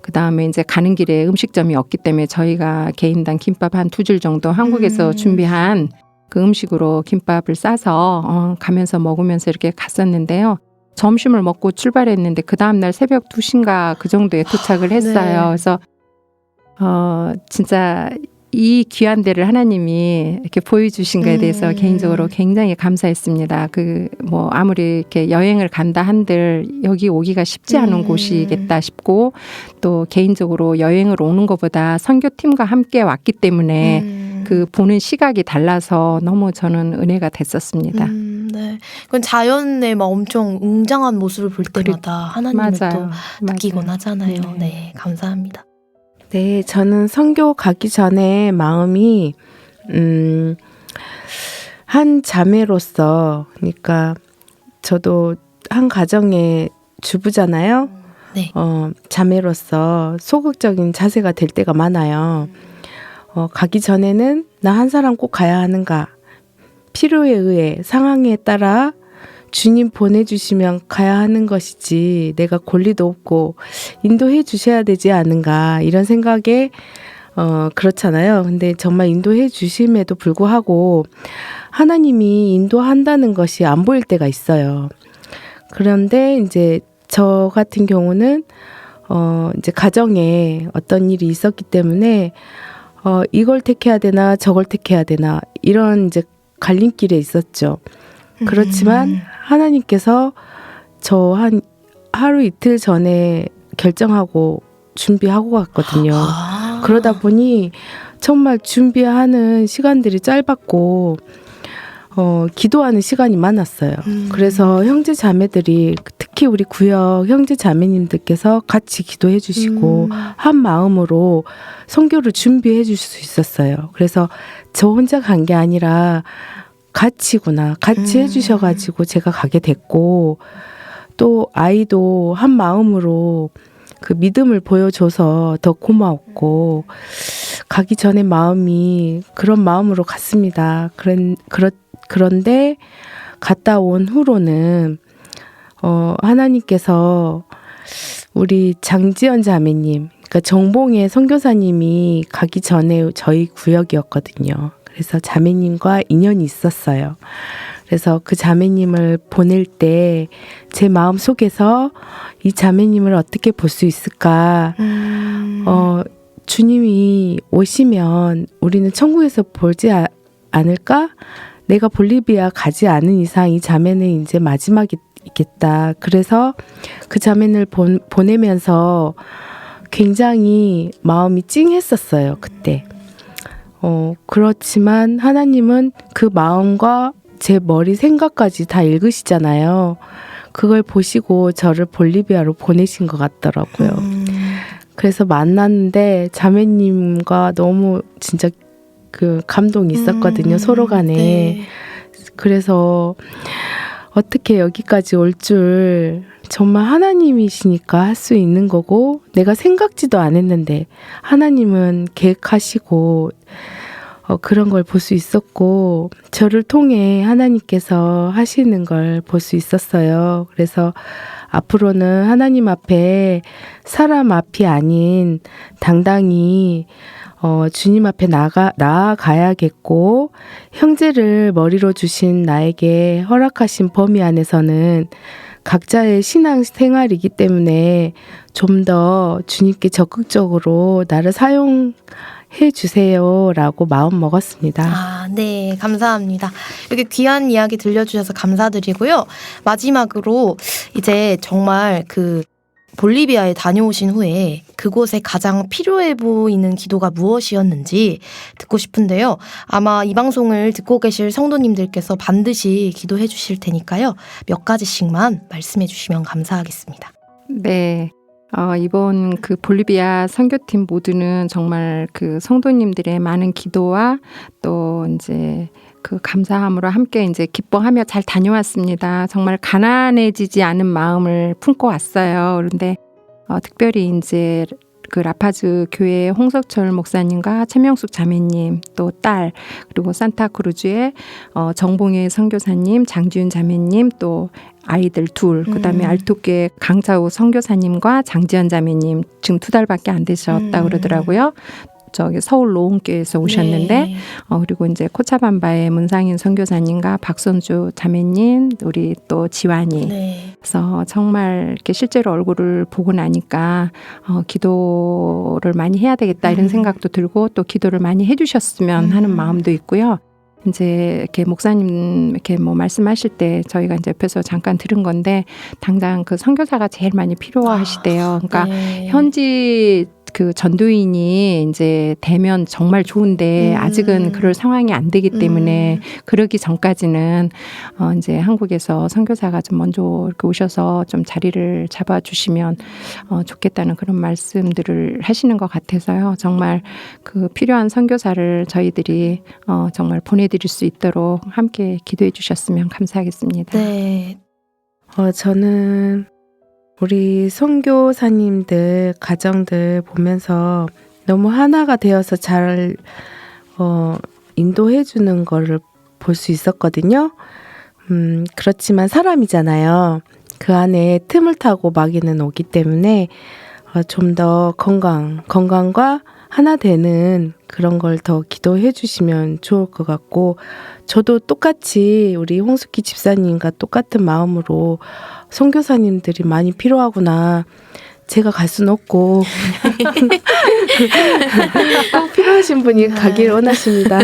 그 다음에 이제 가는 길에 음식점이 없기 때문에 저희가 개인당 김밥 한 2줄 정도 한국에서 준비한 그 음식으로 김밥을 싸서 가면서 먹으면서 이렇게 갔었는데요. 점심을 먹고 출발했는데 그 다음날 새벽 2시인가 그 정도에 도착을 했어요. 네. 그래서 진짜 이 귀한 데를 하나님이 이렇게 보여주신 거에 대해서 개인적으로 굉장히 감사했습니다. 뭐 아무리 이렇게 여행을 간다 한들 여기 오기가 쉽지 않은 곳이겠다 싶고, 또 개인적으로 여행을 오는 것보다 선교팀과 함께 왔기 때문에 그 보는 시각이 달라서 너무 저는 은혜가 됐었습니다. 네. 그건 자연의 막 엄청 웅장한 모습을 볼 때마다 하나님을 또 느끼곤 하잖아요. 네, 감사합니다. 네, 저는 선교 가기 전에 마음이 한 자매로서, 그러니까 저도 한 가정의 주부잖아요. 네. 자매로서 소극적인 자세가 될 때가 많아요. 가기 전에는 나 한 사람 꼭 가야 하는가, 필요에 의해 상황에 따라 주님 보내주시면 가야 하는 것이지 내가 권리도 없고 인도해 주셔야 되지 않은가, 이런 생각에 그렇잖아요. 근데 정말 인도해 주심에도 불구하고 하나님이 인도한다는 것이 안 보일 때가 있어요. 그런데 이제 저 같은 경우는 이제 가정에 어떤 일이 있었기 때문에 이걸 택해야 되나 저걸 택해야 되나, 이런 이제 갈림길에 있었죠. 그렇지만 하나님께서 저 한 하루 이틀 전에 결정하고 준비하고 갔거든요. 그러다 보니 정말 준비하는 시간들이 짧았고 기도하는 시간이 많았어요. 그래서 형제 자매들이, 특히 우리 구역 형제 자매님들께서 같이 기도해 주시고 한 마음으로 선교를 준비해 줄 수 있었어요. 그래서 저 혼자 간 게 아니라 같이구나, 같이 해주셔가지고 제가 가게 됐고, 또 아이도 한 마음으로 그 믿음을 보여줘서 더 고마웠고, 가기 전에 마음이 그런 마음으로 갔습니다. 그런데 갔다 온 후로는 하나님께서 우리 장지연 자매님, 그러니까 정봉의 선교사님이 가기 전에 저희 구역이었거든요. 그래서 자매님과 인연이 있었어요. 그래서 그 자매님을 보낼 때 제 마음 속에서 이 자매님을 어떻게 볼 수 있을까? 주님이 오시면 우리는 천국에서 보지 않을까? 내가 볼리비아 가지 않은 이상 이 자매는 이제 마지막이겠다. 그래서 그 자매를 보내면서 굉장히 마음이 찡했었어요, 그때. 그렇지만 하나님은 그 마음과 제 머리 생각까지 다 읽으시잖아요. 그걸 보시고 저를 볼리비아로 보내신 것 같더라고요. 그래서 만났는데 자매님과 너무 진짜 그 감동이 있었거든요. 서로 간에. 네. 그래서 어떻게 여기까지 올 줄 정말 하나님이시니까 할 수 있는 거고 내가 생각지도 않았는데 하나님은 계획하시고 그런 걸 볼 수 있었고 저를 통해 하나님께서 하시는 걸 볼 수 있었어요. 그래서 앞으로는 하나님 앞에 사람 앞이 아닌 당당히 주님 앞에 나아가야겠고 형제를 머리로 주신 나에게 허락하신 범위 안에서는 각자의 신앙 생활이기 때문에 좀 더 주님께 적극적으로 나를 사용해 주세요라고 마음 먹었습니다. 아, 네, 감사합니다. 이렇게 귀한 이야기 들려주셔서 감사드리고요. 마지막으로 이제 정말 그 볼리비아에 다녀오신 후에 그곳에 가장 필요해 보이는 기도가 무엇이었는지 듣고 싶은데요. 아마 이 방송을 듣고 계실 성도님들께서 반드시 기도해 주실 테니까요. 몇 가지씩만 말씀해 주시면 감사하겠습니다. 네. 이번 그 볼리비아 선교팀 모두는 정말 그 성도님들의 많은 기도와 또 이제 그 감사함으로 함께 이제 기뻐하며 잘 다녀왔습니다. 정말 가난해지지 않은 마음을 품고 왔어요. 그런데 특별히 이제 그 라파즈 교회 홍석철 목사님과 최명숙 자매님 또 딸 그리고 산타크루즈의 정봉혜 선교사님 장지윤 자매님 또 아이들 둘 그다음에 알토교회 강자우 선교사님과 장지연 자매님 지금 2달밖에 안 되셨다 그러더라고요. 저기 서울 로운교에서 오셨는데 네. 그리고 이제 코차밤바의 문상인 선교사님과 박선주 자매님 우리 또 지환이 네. 그래서 정말 이렇게 실제로 얼굴을 보고 나니까 기도를 많이 해야 되겠다 이런 생각도 들고 또 기도를 많이 해주셨으면 하는 마음도 있고요. 이제 이렇게 목사님 이렇게 뭐 말씀하실 때 저희가 이제 옆에서 잠깐 들은 건데 당장 그 선교사가 제일 많이 필요하시대요. 그러니까 네. 현지 그 전도인이 이제 되면 정말 좋은데 아직은 그럴 상황이 안 되기 때문에 그러기 전까지는 이제 한국에서 선교사가 좀 먼저 이렇게 오셔서 좀 자리를 잡아주시면 좋겠다는 그런 말씀들을 하시는 것 같아서요. 정말 그 필요한 선교사를 저희들이 정말 보내드릴 수 있도록 함께 기도해 주셨으면 감사하겠습니다. 네. 저는 우리 선교사님들 가정들 보면서 너무 하나가 되어서 잘 인도해 주는 거를 볼 수 있었거든요. 그렇지만 사람이잖아요. 그 안에 틈을 타고 마귀는 오기 때문에 좀 더 건강과 하나 되는 그런 걸 더 기도해 주시면 좋을 것 같고 저도 똑같이 우리 홍숙희 집사님과 똑같은 마음으로 선교사님들이 많이 필요하구나. 제가 갈 수는 없고 꼭 필요하신 분이 가길 원합니다.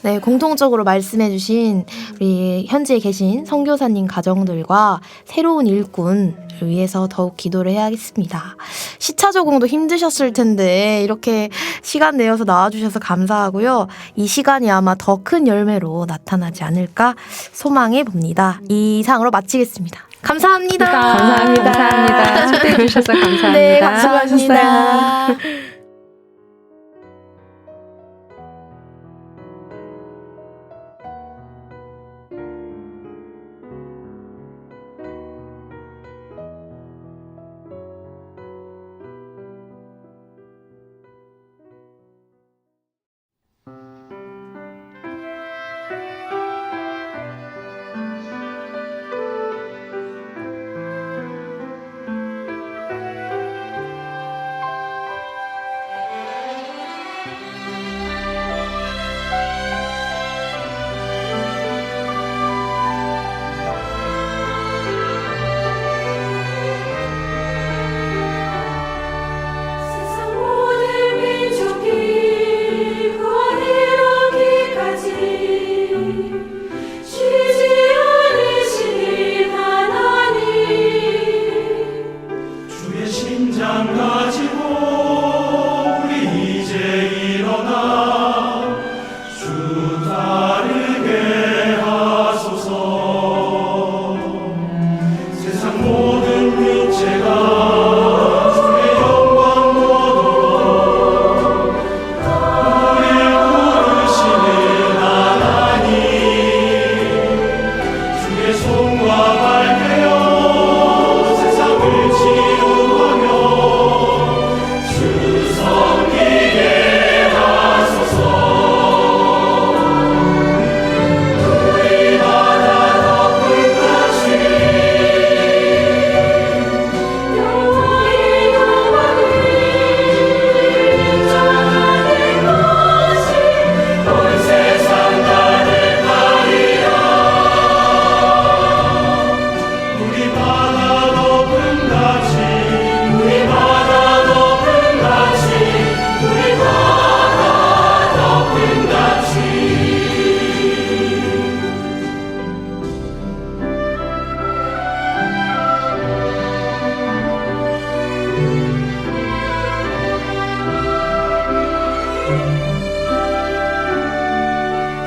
네, 공통적으로 말씀해주신 우리 현지에 계신 선교사님 가정들과 새로운 일꾼을 위해서 더욱 기도를 해야겠습니다. 시차 적응도 힘드셨을 텐데 이렇게 시간 내어서 나와주셔서 감사하고요. 이 시간이 아마 더 큰 열매로 나타나지 않을까 소망해 봅니다. 이상으로 마치겠습니다. 감사합니다. 감사합니다. 초대해 주셔서 감사합니다. 네, 감사합니다.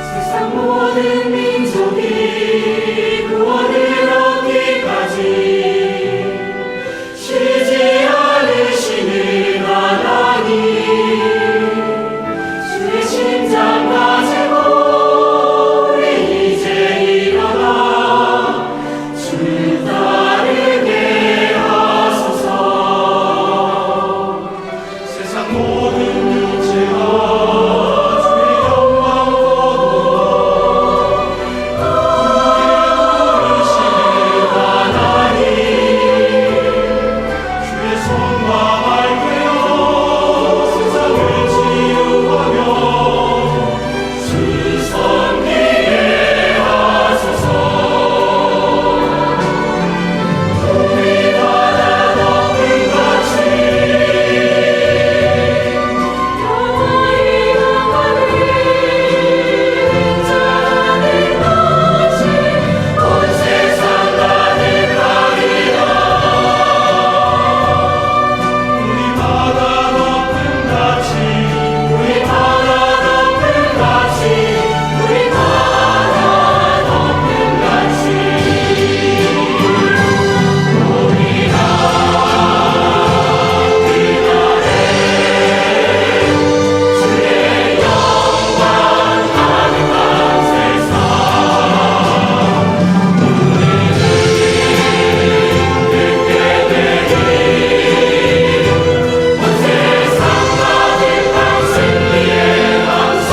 세상 모든 민족이 구원을 얻기까지 쉬지 않으시는 하나님, 주의 심장 가지고 우리 이제 일어나 주 따르게 하소서. 세상 모든 육체가 주의 영광 보도록 우리를 부르시는 하나님, 주의 손과 발되어 세상을 치유하며 주 섬기게 하소서. 우리 바다 덮은 같이 영원히 영원히 인자하는 것이 온 세상 가득하리라. 우리 바다 덮은 같이 우리 바다 덮은 같이 우리 바다 덮은 같이 오리라. 그날에 주의 영광 가득한 세상 듣게 되리. 온 세상 가득한 승리의 함성.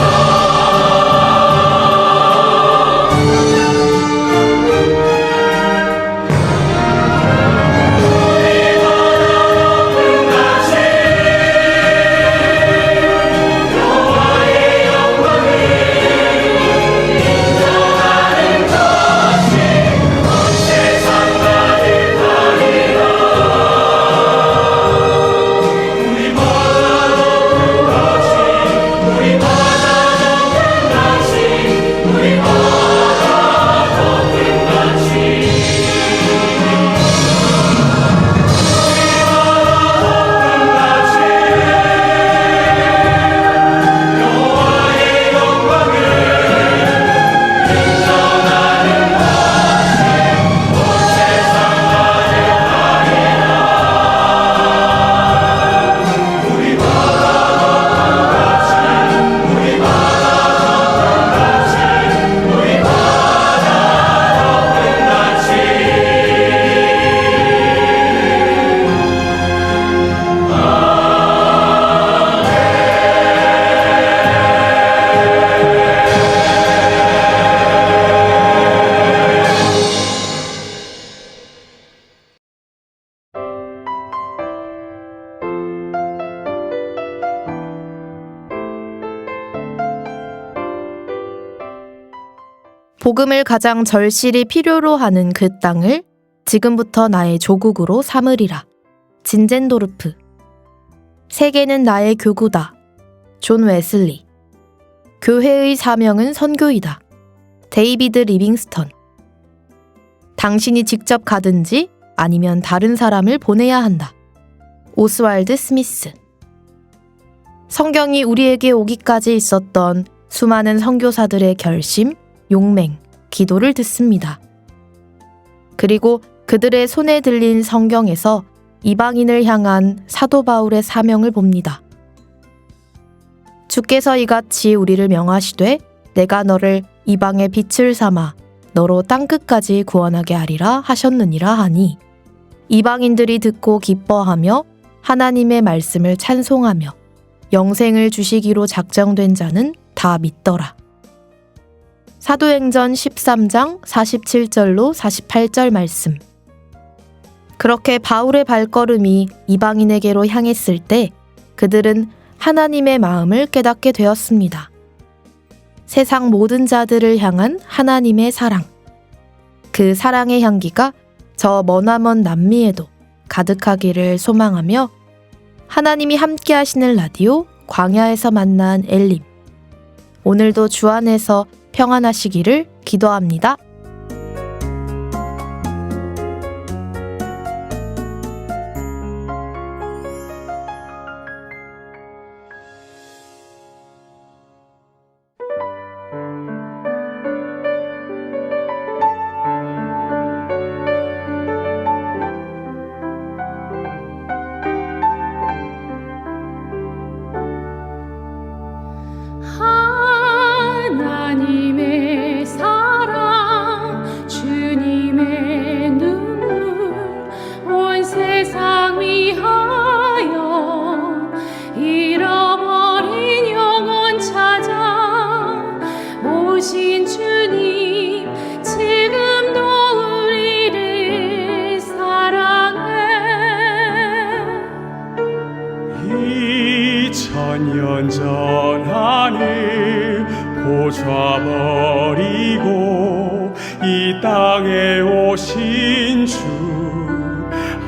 복음을 가장 절실히 필요로 하는 그 땅을 지금부터 나의 조국으로 삼으리라. 진젠도르프. 세계는 나의 교구다. 존 웨슬리. 교회의 사명은 선교이다. 데이비드 리빙스턴. 당신이 직접 가든지 아니면 다른 사람을 보내야 한다. 오스왈드 스미스. 성경이 우리에게 오기까지 있었던 수많은 선교사들의 결심, 용맹, 기도를 듣습니다. 그리고 그들의 손에 들린 성경에서 이방인을 향한 사도 바울의 사명을 봅니다. 주께서 이같이 우리를 명하시되 내가 너를 이방의 빛을 삼아 너로 땅끝까지 구원하게 하리라 하셨느니라 하니 이방인들이 듣고 기뻐하며 하나님의 말씀을 찬송하며 영생을 주시기로 작정된 자는 다 믿더라. 사도행전 13장 47절로 48절 말씀. 그렇게 바울의 발걸음이 이방인에게로 향했을 때 그들은 하나님의 마음을 깨닫게 되었습니다. 세상 모든 자들을 향한 하나님의 사랑. 그 사랑의 향기가 저 머나먼 남미에도 가득하기를 소망하며 하나님이 함께 하시는 라디오 광야에서 만난 엘림. 오늘도 주 안에서 평안하시기를 기도합니다. 전하늘 보좌버리고 이 땅에 오신 주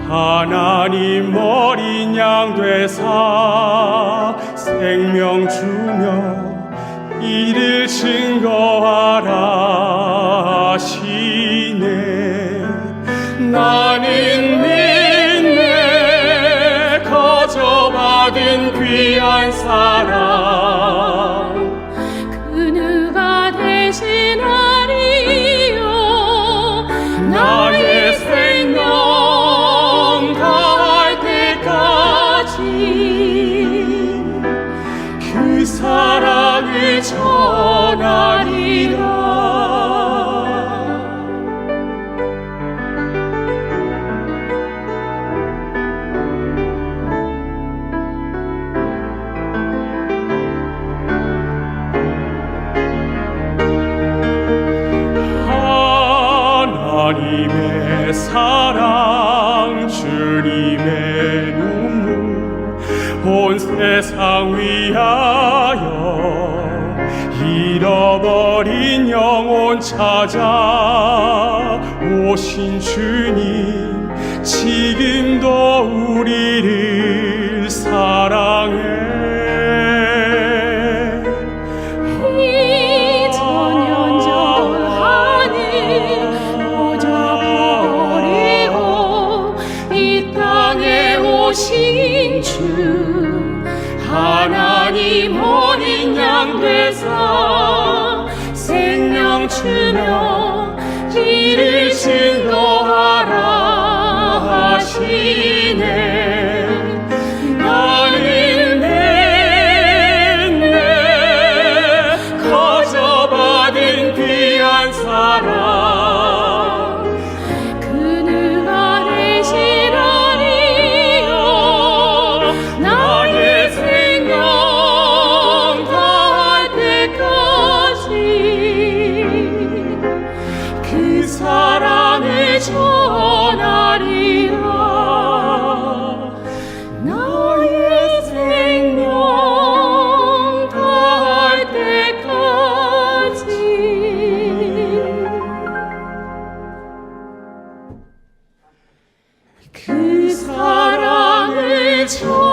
하나님 어린 양 되사 생명 주며 이를 증거하라 하시네. 나는 믿네 거저받은 귀한 사랑 그 누가 대신하리요 나의 생명 다할 때까지 그 사랑을 전하리라. 하나님의 사랑 주님의 눈물 온 세상 위하여 잃어버린 영혼 찾아 오신 주님 지금도 우리를 사랑해. 이 천년 전 하늘 보좌버리고 이 땅에 오신 주 하나님 어린 양 되사 생명 주며 이를 증거하라 하시네. 나는 내 거저받은 귀한 사랑 그 누가 대신하리요 나의 생명 다할 때까지 그 사랑을 전하리라. 나의 생명 다할 때까지 그 사랑을 전하리라.